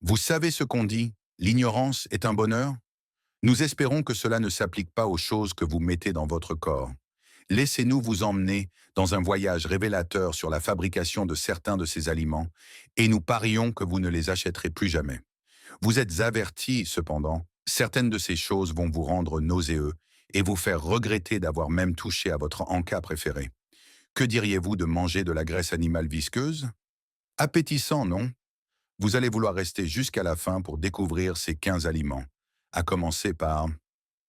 Vous savez ce qu'on dit, l'ignorance est un bonheur? Nous espérons que cela ne s'applique pas aux choses que vous mettez dans votre corps. Laissez-nous vous emmener dans un voyage révélateur sur la fabrication de certains de ces aliments, et nous parions que vous ne les achèterez plus jamais. Vous êtes avertis, cependant, certaines de ces choses vont vous rendre nauséeux et vous faire regretter d'avoir même touché à votre encas préféré. Que diriez-vous de manger de la graisse animale visqueuse? Appétissant, non? Vous allez vouloir rester jusqu'à la fin pour découvrir ces 15 aliments. À commencer par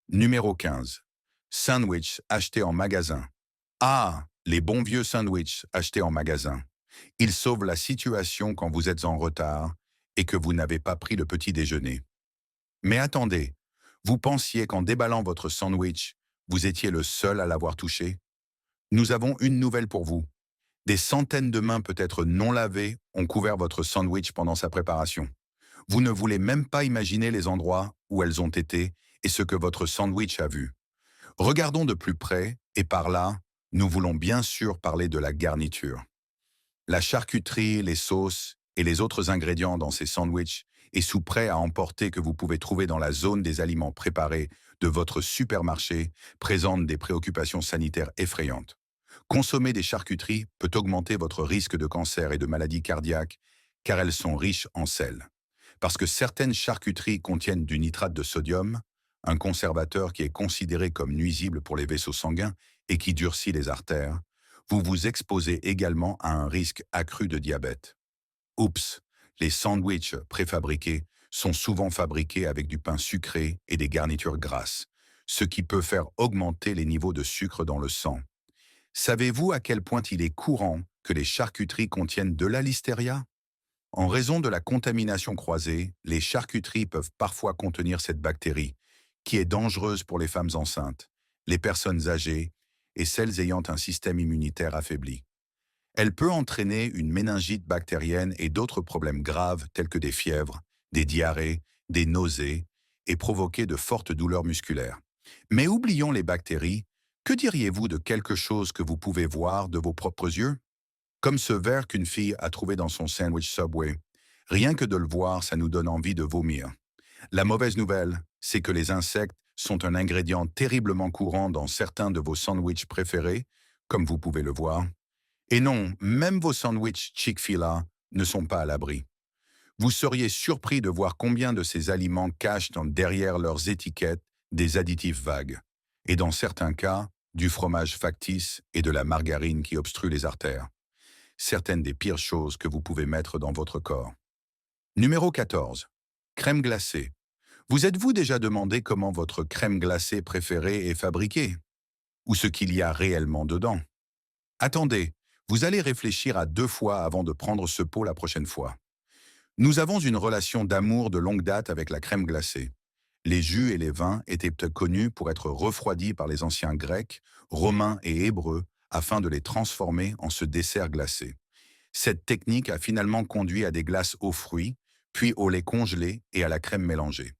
numéro 15. Sandwich acheté en magasin. Ah, les bons vieux sandwichs achetés en magasin. Ils sauvent la situation quand vous êtes en retard et que vous n'avez pas pris le petit déjeuner. Mais attendez, vous pensiez qu'en déballant votre sandwich, vous étiez le seul à l'avoir touché? Nous avons une nouvelle pour vous. Des centaines de mains peut-être non lavées ont couvert votre sandwich pendant sa préparation. Vous ne voulez même pas imaginer les endroits où elles ont été et ce que votre sandwich a vu. Regardons de plus près, et par là, nous voulons bien sûr parler de la garniture. La charcuterie, les sauces et les autres ingrédients dans ces sandwichs et sous prêt à emporter que vous pouvez trouver dans la zone des aliments préparés de votre supermarché présentent des préoccupations sanitaires effrayantes. Consommer des charcuteries peut augmenter votre risque de cancer et de maladies cardiaques car elles sont riches en sel. Parce que certaines charcuteries contiennent du nitrate de sodium, un conservateur qui est considéré comme nuisible pour les vaisseaux sanguins et qui durcit les artères, vous vous exposez également à un risque accru de diabète. Oups, les sandwichs préfabriqués sont souvent fabriqués avec du pain sucré et des garnitures grasses, ce qui peut faire augmenter les niveaux de sucre dans le sang. Savez-vous à quel point il est courant que les charcuteries contiennent de la listeria? En raison de la contamination croisée, les charcuteries peuvent parfois contenir cette bactérie, qui est dangereuse pour les femmes enceintes, les personnes âgées et celles ayant un système immunitaire affaibli. Elle peut entraîner une méningite bactérienne et d'autres problèmes graves tels que des fièvres, des diarrhées, des nausées et provoquer de fortes douleurs musculaires. Mais oublions les bactéries, que diriez-vous de quelque chose que vous pouvez voir de vos propres yeux? Comme ce verre qu'une fille a trouvé dans son sandwich Subway. Rien que de le voir, ça nous donne envie de vomir. La mauvaise nouvelle, c'est que les insectes sont un ingrédient terriblement courant dans certains de vos sandwichs préférés, comme vous pouvez le voir. Et non, même vos sandwichs Chick-fil-A ne sont pas à l'abri. Vous seriez surpris de voir combien de ces aliments cachent derrière leurs étiquettes des additifs vagues. Et dans certains cas, du fromage factice et de la margarine qui obstruent les artères. Certaines des pires choses que vous pouvez mettre dans votre corps. Numéro 14. Crème glacée. Vous êtes-vous déjà demandé comment votre crème glacée préférée est fabriquée? Ou ce qu'il y a réellement dedans? Attendez, vous allez réfléchir à 2 fois avant de prendre ce pot la prochaine fois. Nous avons une relation d'amour de longue date avec la crème glacée. Les jus et les vins étaient connus pour être refroidis par les anciens Grecs, Romains et Hébreux afin de les transformer en ce dessert glacé. Cette technique a finalement conduit à des glaces aux fruits, puis au lait congelé et à la crème mélangée.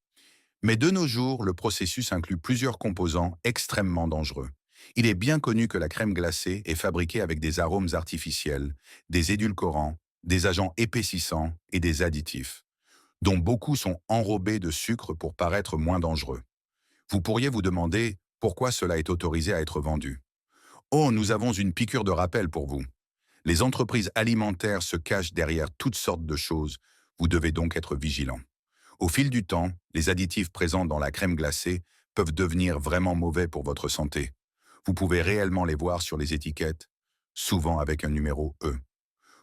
Mais de nos jours, le processus inclut plusieurs composants extrêmement dangereux. Il est bien connu que la crème glacée est fabriquée avec des arômes artificiels, des édulcorants, des agents épaississants et des additifs, dont beaucoup sont enrobés de sucre pour paraître moins dangereux. Vous pourriez vous demander pourquoi cela est autorisé à être vendu. Oh, nous avons une piqûre de rappel pour vous. Les entreprises alimentaires se cachent derrière toutes sortes de choses, vous devez donc être vigilant. Au fil du temps, les additifs présents dans la crème glacée peuvent devenir vraiment mauvais pour votre santé. Vous pouvez réellement les voir sur les étiquettes, souvent avec un numéro E.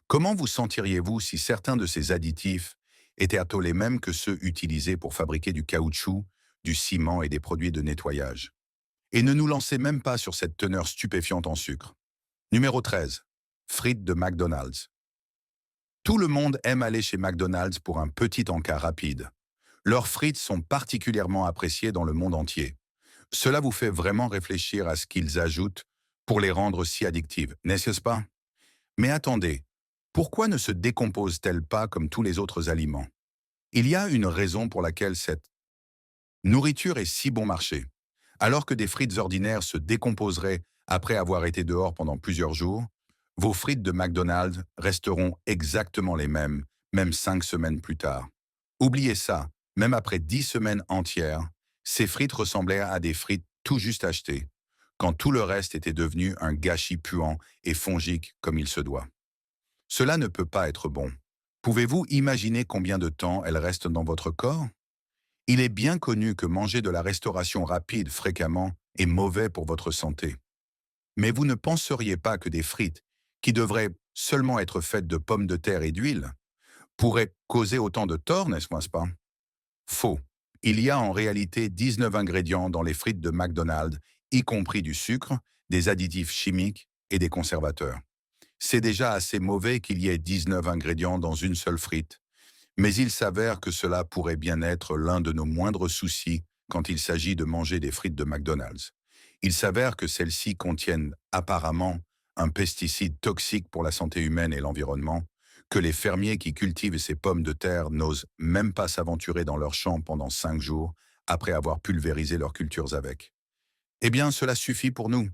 Comment vous sentiriez-vous si certains de ces additifs étaient les mêmes que ceux utilisés pour fabriquer du caoutchouc, du ciment et des produits de nettoyage? Et ne nous lancez même pas sur cette teneur stupéfiante en sucre. Numéro 13. Frites de McDonald's. Tout le monde aime aller chez McDonald's pour un petit encas rapide. Leurs frites sont particulièrement appréciées dans le monde entier. Cela vous fait vraiment réfléchir à ce qu'ils ajoutent pour les rendre si addictives, n'est-ce pas? Mais attendez, pourquoi ne se décomposent-elles pas comme tous les autres aliments? Il y a une raison pour laquelle cette nourriture est si bon marché. Alors que des frites ordinaires se décomposeraient après avoir été dehors pendant plusieurs jours, vos frites de McDonald's resteront exactement les mêmes, même 5 semaines plus tard. Oubliez ça, même après 10 semaines entières, ces frites ressemblaient à des frites tout juste achetées, quand tout le reste était devenu un gâchis puant et fongique comme il se doit. Cela ne peut pas être bon. Pouvez-vous imaginer combien de temps elles restent dans votre corps? Il est bien connu que manger de la restauration rapide fréquemment est mauvais pour votre santé. Mais vous ne penseriez pas que des frites, qui devraient seulement être faites de pommes de terre et d'huile, pourraient causer autant de tort, n'est-ce pas? Faux. Il y a en réalité 19 ingrédients dans les frites de McDonald's, y compris du sucre, des additifs chimiques et des conservateurs. C'est déjà assez mauvais qu'il y ait 19 ingrédients dans une seule frite, mais il s'avère que cela pourrait bien être l'un de nos moindres soucis quand il s'agit de manger des frites de McDonald's. Il s'avère que celles-ci contiennent apparemment un pesticide toxique pour la santé humaine et l'environnement, que les fermiers qui cultivent ces pommes de terre n'osent même pas s'aventurer dans leurs champs pendant 5 jours après avoir pulvérisé leurs cultures avec. Eh bien, cela suffit pour nous.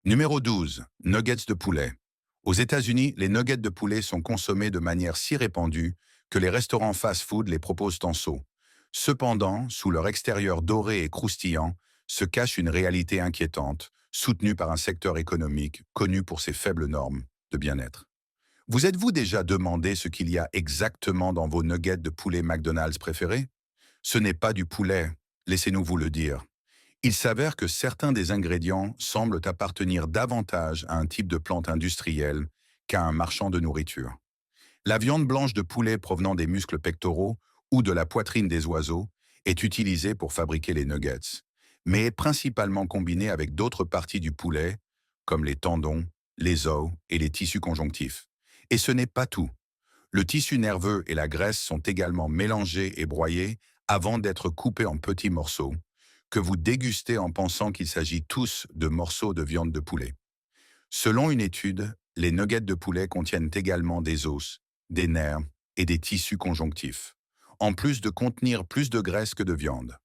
Numéro 12. Nuggets de poulet. Aux États-Unis, les nuggets de poulet sont consommés de manière si répandue que les restaurants fast-food les proposent en seau. Cependant, sous leur extérieur doré et croustillant, se cache une réalité inquiétante, soutenue par un secteur économique connu pour ses faibles normes de bien-être. Vous êtes-vous déjà demandé ce qu'il y a exactement dans vos nuggets de poulet McDonald's préférés? Ce n'est pas du poulet, laissez-nous vous le dire. Il s'avère que certains des ingrédients semblent appartenir davantage à un type de plante industrielle qu'à un marchand de nourriture. La viande blanche de poulet provenant des muscles pectoraux ou de la poitrine des oiseaux est utilisée pour fabriquer les nuggets, mais est principalement combinée avec d'autres parties du poulet, comme les tendons, les os et les tissus conjonctifs. Et ce n'est pas tout. Le tissu nerveux et la graisse sont également mélangés et broyés avant d'être coupés en petits morceaux, que vous dégustez en pensant qu'il s'agit tous de morceaux de viande de poulet. Selon une étude, les nuggets de poulet contiennent également des os, des nerfs et des tissus conjonctifs, en plus de contenir plus de graisse que de viande.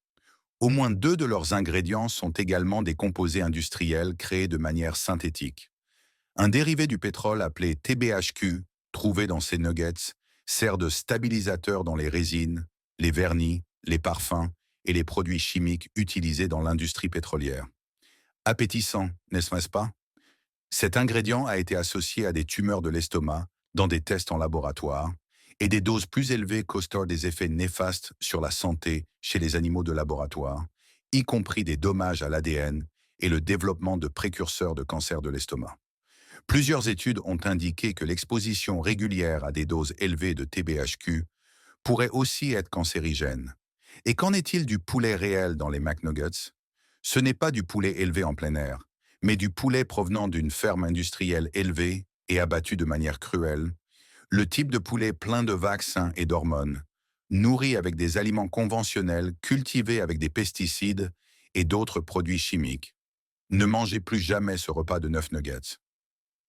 Au moins 2 de leurs ingrédients sont également des composés industriels créés de manière synthétique. Un dérivé du pétrole appelé TBHQ, trouvé dans ces nuggets, sert de stabilisateur dans les résines, les vernis, les parfums et les produits chimiques utilisés dans l'industrie pétrolière. Appétissant, n'est-ce pas? Cet ingrédient a été associé à des tumeurs de l'estomac dans des tests en laboratoire et des doses plus élevées causent des effets néfastes sur la santé chez les animaux de laboratoire, y compris des dommages à l'ADN et le développement de précurseurs de cancer de l'estomac. Plusieurs études ont indiqué que l'exposition régulière à des doses élevées de TBHQ pourrait aussi être cancérigène. Et qu'en est-il du poulet réel dans les McNuggets? Ce n'est pas du poulet élevé en plein air, mais du poulet provenant d'une ferme industrielle élevée et abattu de manière cruelle, le type de poulet plein de vaccins et d'hormones, nourri avec des aliments conventionnels cultivés avec des pesticides et d'autres produits chimiques. Ne mangez plus jamais ce repas de 9 nuggets.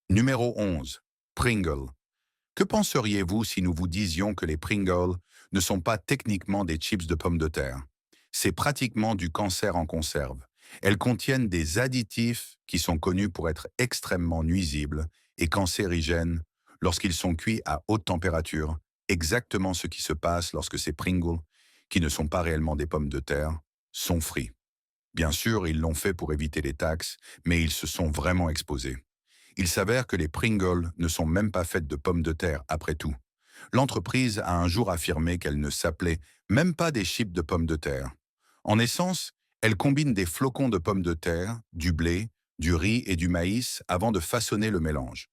Numéro 11. Pringles. Que penseriez-vous si nous vous disions que les Pringles ne sont pas techniquement des chips de pommes de terre? C'est pratiquement du cancer en conserve. Elles contiennent des additifs qui sont connus pour être extrêmement nuisibles et cancérigènes lorsqu'ils sont cuits à haute température, exactement ce qui se passe lorsque ces Pringles, qui ne sont pas réellement des pommes de terre, sont frits. Bien sûr, ils l'ont fait pour éviter les taxes, mais ils se sont vraiment exposés. Il s'avère que les Pringles ne sont même pas faites de pommes de terre après tout. L'entreprise a un jour affirmé qu'elle ne s'appelait même pas des chips de pommes de terre. En essence, elle combine des flocons de pommes de terre, du blé, du riz et du maïs avant de façonner le mélange.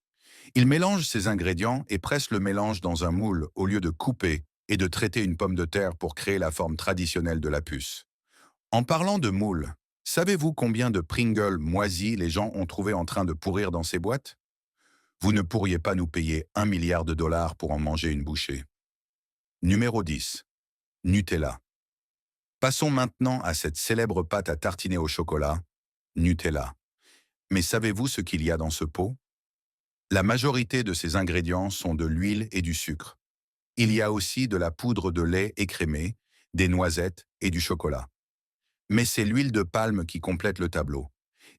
Ils mélangent ces ingrédients et pressent le mélange dans un moule au lieu de couper et de traiter une pomme de terre pour créer la forme traditionnelle de la puce. En parlant de moule, savez-vous combien de Pringles moisis les gens ont trouvé en train de pourrir dans ces boîtes? Vous ne pourriez pas nous payer 1 milliard de dollars pour en manger une bouchée. Numéro 10. Nutella. Passons maintenant à cette célèbre pâte à tartiner au chocolat, Nutella. Mais savez-vous ce qu'il y a dans ce pot? La majorité de ces ingrédients sont de l'huile et du sucre. Il y a aussi de la poudre de lait écrémé, des noisettes et du chocolat. Mais c'est l'huile de palme qui complète le tableau.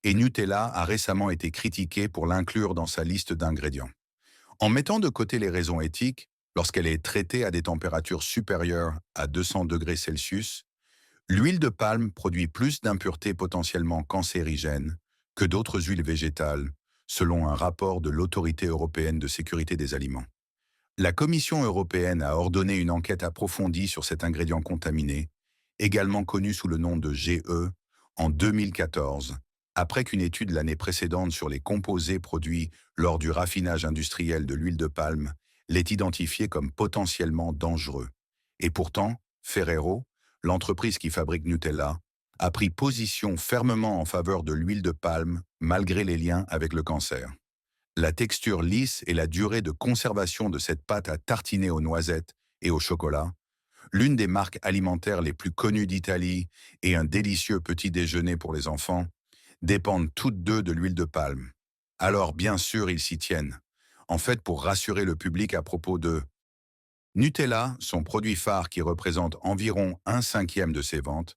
Et Nutella a récemment été critiqué pour l'inclure dans sa liste d'ingrédients. En mettant de côté les raisons éthiques, lorsqu'elle est traitée à des températures supérieures à 200 degrés Celsius, l'huile de palme produit plus d'impuretés potentiellement cancérigènes que d'autres huiles végétales, selon un rapport de l'Autorité européenne de sécurité des aliments. La Commission européenne a ordonné une enquête approfondie sur cet ingrédient contaminé, également connu sous le nom de GE, en 2014, après qu'une étude l'année précédente sur les composés produits lors du raffinage industriel de l'huile de palme l'ait identifié comme potentiellement dangereux. Et pourtant, Ferrero, l'entreprise qui fabrique Nutella, a pris position fermement en faveur de l'huile de palme malgré les liens avec le cancer. La texture lisse et la durée de conservation de cette pâte à tartiner aux noisettes et au chocolat, l'une des marques alimentaires les plus connues d'Italie et un délicieux petit déjeuner pour les enfants, dépendent toutes deux de l'huile de palme. Alors bien sûr, ils s'y tiennent. En fait, pour rassurer le public à propos de Nutella, son produit phare qui représente environ 1/5 de ses ventes,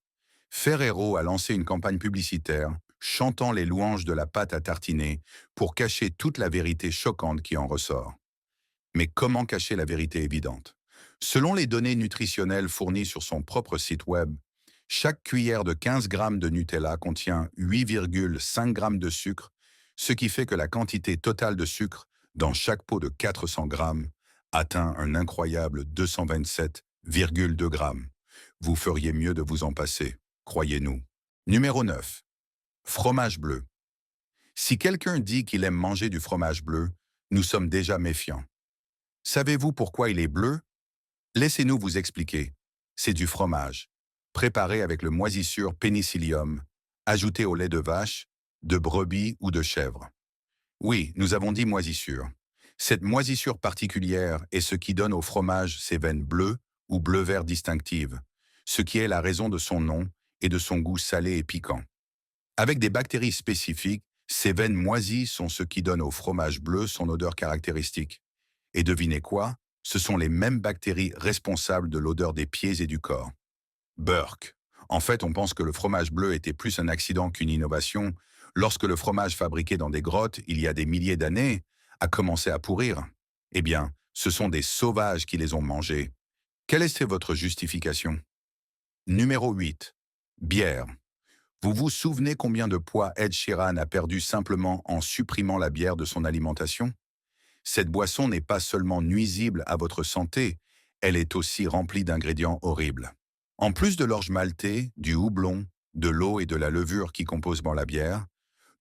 Ferrero a lancé une campagne publicitaire chantant les louanges de la pâte à tartiner pour cacher toute la vérité choquante qui en ressort. Mais comment cacher la vérité évidente? Selon les données nutritionnelles fournies sur son propre site web, chaque cuillère de 15 grammes de Nutella contient 8,5 grammes de sucre, ce qui fait que la quantité totale de sucre dans chaque pot de 400 grammes atteint un incroyable 227,2 grammes. Vous feriez mieux de vous en passer, croyez-nous. Numéro 9. Fromage bleu. Si quelqu'un dit qu'il aime manger du fromage bleu, nous sommes déjà méfiants. Savez-vous pourquoi il est bleu? Laissez-nous vous expliquer. C'est du fromage, préparé avec le moisissure Penicillium, ajouté au lait de vache, de brebis ou de chèvre. Oui, nous avons dit moisissure. Cette moisissure particulière est ce qui donne au fromage ses veines bleues ou bleu-vert distinctives, ce qui est la raison de son nom et de son goût salé et piquant. Avec des bactéries spécifiques, ces veines moisies sont ce qui donne au fromage bleu son odeur caractéristique. Et devinez quoi? Ce sont les mêmes bactéries responsables de l'odeur des pieds et du corps. Burke. En fait, on pense que le fromage bleu était plus un accident qu'une innovation lorsque le fromage fabriqué dans des grottes, il y a des milliers d'années, a commencé à pourrir. Eh bien, ce sont des sauvages qui les ont mangés. Quelle était votre justification? Numéro 8. Bière. Vous vous souvenez combien de poids Ed Sheeran a perdu simplement en supprimant la bière de son alimentation? Cette boisson n'est pas seulement nuisible à votre santé, elle est aussi remplie d'ingrédients horribles. En plus de l'orge maltais, du houblon, de l'eau et de la levure qui composent la bière,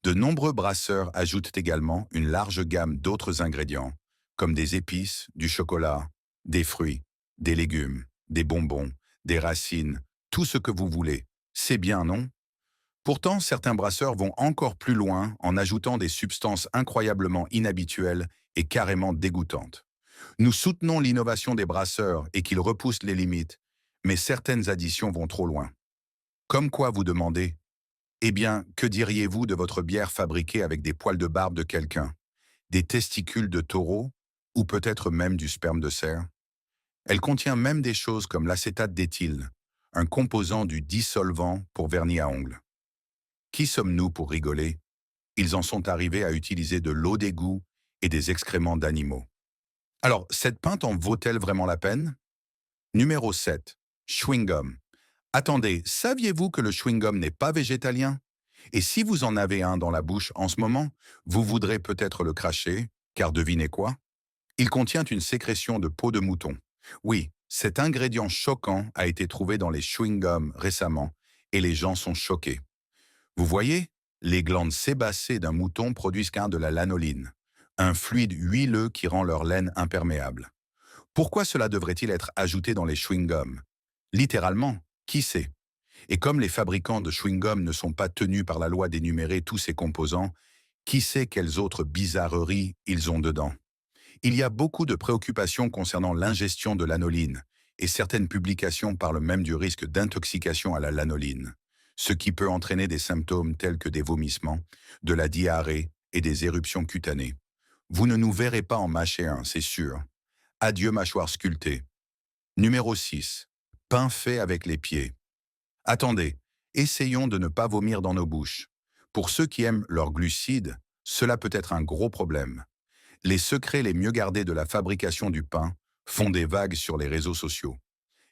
de nombreux brasseurs ajoutent également une large gamme d'autres ingrédients, comme des épices, du chocolat, des fruits, des légumes, des bonbons, des racines, tout ce que vous voulez. C'est bien, non? Pourtant, certains brasseurs vont encore plus loin en ajoutant des substances incroyablement inhabituelles et carrément dégoûtantes. Nous soutenons l'innovation des brasseurs et qu'ils repoussent les limites, mais certaines additions vont trop loin. Comme quoi, vous demandez? Eh bien, que diriez-vous de votre bière fabriquée avec des poils de barbe de quelqu'un, des testicules de taureau ou peut-être même du sperme de cerf? Elle contient même des choses comme l'acétate d'éthyle, un composant du dissolvant pour vernis à ongles. Qui sommes-nous pour rigoler? Ils en sont arrivés à utiliser de l'eau d'égout et des excréments d'animaux. Alors, cette pinte en vaut-elle vraiment la peine? Numéro 7. Chewing-gum. Attendez, saviez-vous que le chewing-gum n'est pas végétalien? Et si vous en avez un dans la bouche en ce moment, vous voudrez peut-être le cracher, car devinez quoi? Il contient une sécrétion de peau de mouton. Oui, cet ingrédient choquant a été trouvé dans les chewing-gums récemment, et les gens sont choqués. Vous voyez, les glandes sébacées d'un mouton produisent de la lanoline, un fluide huileux qui rend leur laine imperméable. Pourquoi cela devrait-il être ajouté dans les chewing-gums? Littéralement, qui sait? Et comme les fabricants de chewing-gum ne sont pas tenus par la loi d'énumérer tous ces composants, qui sait quelles autres bizarreries ils ont dedans? Il y a beaucoup de préoccupations concernant l'ingestion de l'anoline, et certaines publications parlent même du risque d'intoxication à la lanoline, ce qui peut entraîner des symptômes tels que des vomissements, de la diarrhée et des éruptions cutanées. Vous ne nous verrez pas en mâcher un, c'est sûr. Adieu mâchoire sculptée. Numéro 6. Pain fait avec les pieds. Attendez, essayons de ne pas vomir dans nos bouches. Pour ceux qui aiment leurs glucides, cela peut être un gros problème. Les secrets les mieux gardés de la fabrication du pain font des vagues sur les réseaux sociaux.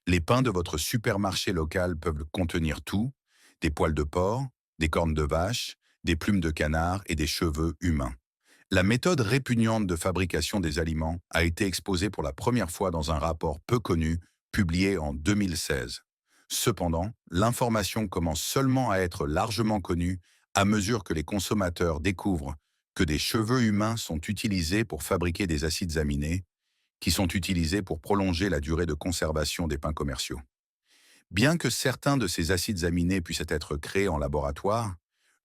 Les pains de votre supermarché local peuvent contenir tout, des poils de porc, des cornes de vache, des plumes de canard et des cheveux humains. La méthode répugnante de fabrication des aliments a été exposée pour la première fois dans un rapport peu connu, publié en 2016. Cependant, l'information commence seulement à être largement connue à mesure que les consommateurs découvrent que des cheveux humains sont utilisés pour fabriquer des acides aminés, qui sont utilisés pour prolonger la durée de conservation des pains commerciaux. Bien que certains de ces acides aminés puissent être créés en laboratoire,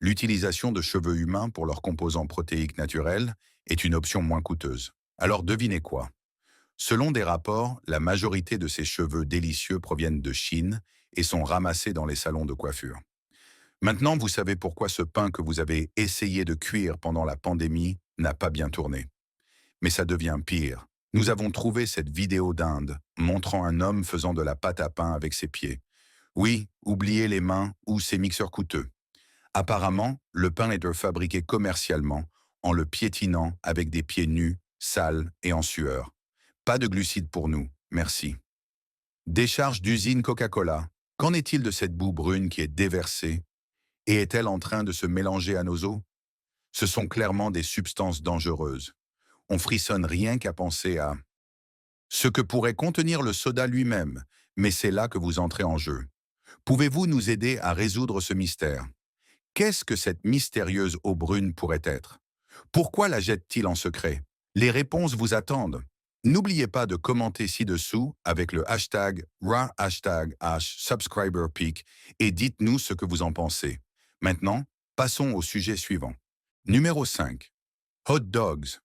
l'utilisation de cheveux humains pour leurs composants protéiques naturels est une option moins coûteuse. Alors devinez quoi? Selon des rapports, la majorité de ces cheveux délicieux proviennent de Chine et sont ramassés dans les salons de coiffure. Maintenant, vous savez pourquoi ce pain que vous avez essayé de cuire pendant la pandémie n'a pas bien tourné. Mais ça devient pire. Nous avons trouvé cette vidéo d'Inde montrant un homme faisant de la pâte à pain avec ses pieds. Oui, oubliez les mains ou ces mixeurs coûteux. Apparemment, le pain est fabriqué commercialement en le piétinant avec des pieds nus, sales et en sueur. Pas de glucides pour nous, merci. Décharge d'usine Coca-Cola. Qu'en est-il de cette boue brune qui est déversée? Et est-elle en train de se mélanger à nos eaux? Ce sont clairement des substances dangereuses. On frissonne rien qu'à penser à ce que pourrait contenir le soda lui-même, mais c'est là que vous entrez en jeu. Pouvez-vous nous aider à résoudre ce mystère? Qu'est-ce que cette mystérieuse eau brune pourrait être? Pourquoi la jette-t-il en secret? Les réponses vous attendent. N'oubliez pas de commenter ci-dessous avec le hashtag #subscriberpeak et dites-nous ce que vous en pensez. Maintenant, passons au sujet suivant. Numéro 5. Hot dogs.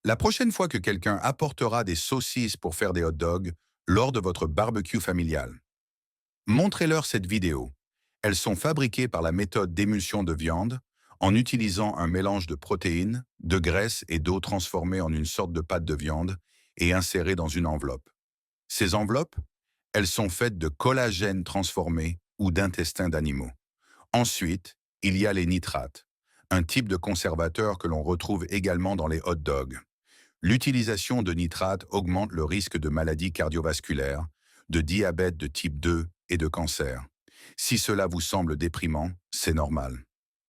La prochaine fois que quelqu'un apportera des saucisses pour faire des hot dogs lors de votre barbecue familial, montrez-leur cette vidéo. Elles sont fabriquées par la méthode d'émulsion de viande en utilisant un mélange de protéines, de graisse et d'eau transformée en une sorte de pâte de viande et insérée dans une enveloppe. Ces enveloppes, elles sont faites de collagène transformé ou d'intestins d'animaux. Ensuite, il y a les nitrates, un type de conservateur que l'on retrouve également dans les hot dogs. L'utilisation de nitrates augmente le risque de maladies cardiovasculaires, de diabète de type 2 et de cancer. Si cela vous semble déprimant, c'est normal.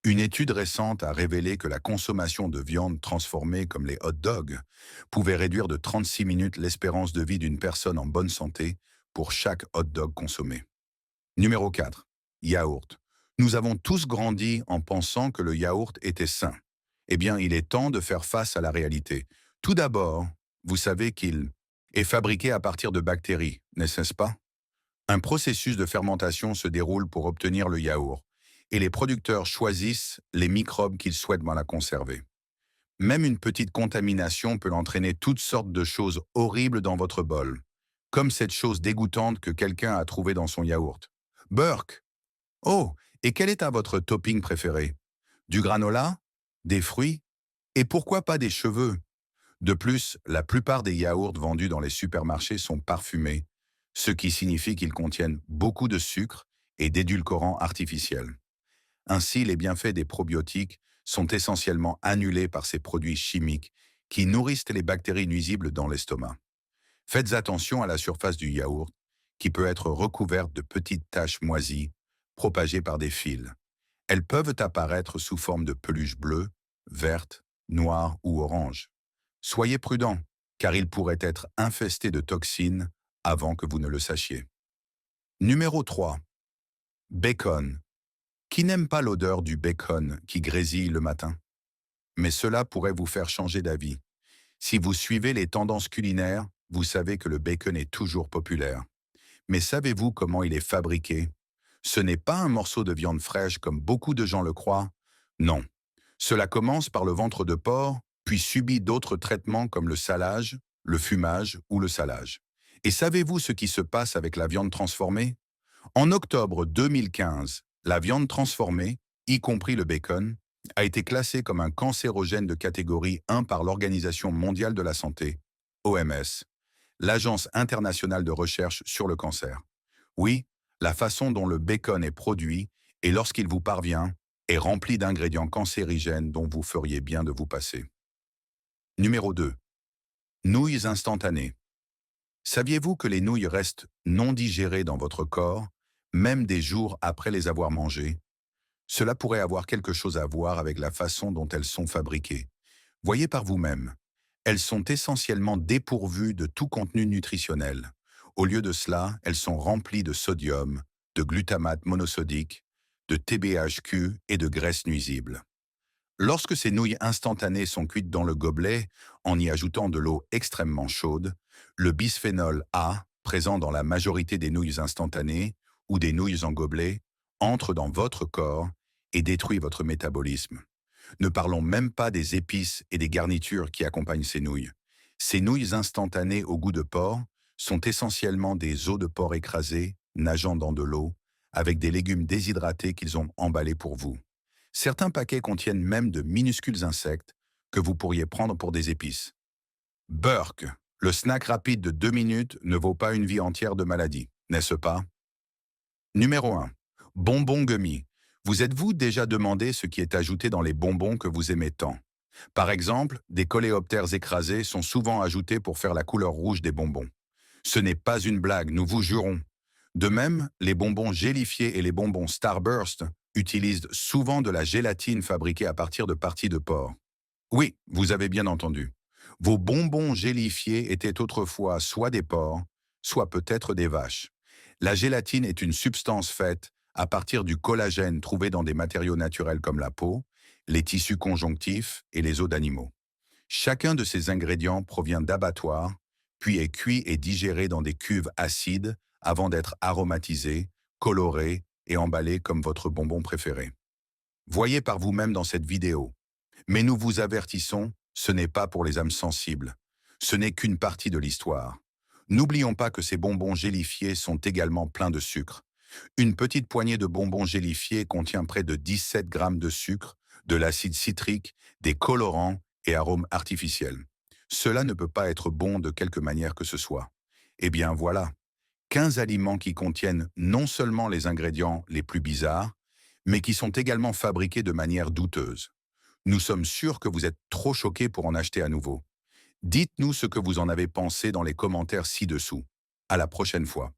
Une étude récente a révélé que la consommation de viande transformée comme les hot dogs pouvait réduire de 36 minutes l'espérance de vie d'une personne en bonne santé pour chaque hot dog consommé. Numéro 4. Yaourt. Nous avons tous grandi en pensant que le yaourt était sain. Eh bien, il est temps de faire face à la réalité. Tout d'abord, vous savez qu'il est fabriqué à partir de bactéries, n'est-ce pas? Un processus de fermentation se déroule pour obtenir le yaourt, et les producteurs choisissent les microbes qu'ils souhaitent dans la conserver. Même une petite contamination peut entraîner toutes sortes de choses horribles dans votre bol, comme cette chose dégoûtante que quelqu'un a trouvée dans son yaourt. Burk! Oh, et quel est votre topping préféré? Du granola? Des fruits? Et pourquoi pas des cheveux? De plus, la plupart des yaourts vendus dans les supermarchés sont parfumés, ce qui signifie qu'ils contiennent beaucoup de sucre et d'édulcorants artificiels. Ainsi, les bienfaits des probiotiques sont essentiellement annulés par ces produits chimiques qui nourrissent les bactéries nuisibles dans l'estomac. Faites attention à la surface du yaourt, qui peut être recouverte de petites taches moisies, propagées par des fils. Elles peuvent apparaître sous forme de peluches bleues, vertes, noires ou oranges. Soyez prudents, car ils pourraient être infestés de toxines avant que vous ne le sachiez. Numéro 3. Bacon. Qui n'aime pas l'odeur du bacon qui grésille le matin? Mais cela pourrait vous faire changer d'avis. Si vous suivez les tendances culinaires, vous savez que le bacon est toujours populaire. Mais savez-vous comment il est fabriqué? Ce n'est pas un morceau de viande fraîche comme beaucoup de gens le croient. Non. Cela commence par le ventre de porc, puis subit d'autres traitements comme le salage, le fumage ou le salage. Et savez-vous ce qui se passe avec la viande transformée? En octobre 2015, la viande transformée, y compris le bacon, a été classée comme un cancérogène de catégorie 1 par l'Organisation mondiale de la santé, OMS, l'Agence internationale de recherche sur le cancer. Oui, la façon dont le bacon est produit, et lorsqu'il vous parvient, est rempli d'ingrédients cancérigènes dont vous feriez bien de vous passer. Numéro 2. Nouilles instantanées. Saviez-vous que les nouilles restent non digérées dans votre corps, même des jours après les avoir mangées? Cela pourrait avoir quelque chose à voir avec la façon dont elles sont fabriquées. Voyez par vous-même. Elles sont essentiellement dépourvues de tout contenu nutritionnel. Au lieu de cela, elles sont remplies de sodium, de glutamate monosodique, de TBHQ et de graisses nuisibles. Lorsque ces nouilles instantanées sont cuites dans le gobelet, en y ajoutant de l'eau extrêmement chaude, le bisphénol A, présent dans la majorité des nouilles instantanées ou des nouilles en gobelet, entre dans votre corps et détruit votre métabolisme. Ne parlons même pas des épices et des garnitures qui accompagnent ces nouilles. Ces nouilles instantanées au goût de porc sont essentiellement des os de porc écrasés, nageant dans de l'eau, avec des légumes déshydratés qu'ils ont emballés pour vous. Certains paquets contiennent même de minuscules insectes que vous pourriez prendre pour des épices. Burk, le snack rapide de 2 minutes ne vaut pas une vie entière de maladie, n'est-ce pas? Numéro 1. Bonbons gummy. Vous êtes-vous déjà demandé ce qui est ajouté dans les bonbons que vous aimez tant? Par exemple, des coléoptères écrasés sont souvent ajoutés pour faire la couleur rouge des bonbons. Ce n'est pas une blague, nous vous jurons. De même, les bonbons gélifiés et les bonbons Starburst utilisent souvent de la gélatine fabriquée à partir de parties de porc. Oui, vous avez bien entendu. Vos bonbons gélifiés étaient autrefois soit des porcs, soit peut-être des vaches. La gélatine est une substance faite à partir du collagène trouvé dans des matériaux naturels comme la peau, les tissus conjonctifs et les os d'animaux. Chacun de ces ingrédients provient d'abattoirs, puis est cuit et digéré dans des cuves acides avant d'être aromatisé, coloré et emballé comme votre bonbon préféré. Voyez par vous-même dans cette vidéo. Mais nous vous avertissons, ce n'est pas pour les âmes sensibles. Ce n'est qu'une partie de l'histoire. N'oublions pas que ces bonbons gélifiés sont également pleins de sucre. Une petite poignée de bonbons gélifiés contient près de 17 grammes de sucre, de l'acide citrique, des colorants et arômes artificiels. Cela ne peut pas être bon de quelque manière que ce soit. Eh bien voilà, 15 aliments qui contiennent non seulement les ingrédients les plus bizarres, mais qui sont également fabriqués de manière douteuse. Nous sommes sûrs que vous êtes trop choqués pour en acheter à nouveau. Dites-nous ce que vous en avez pensé dans les commentaires ci-dessous. À la prochaine fois.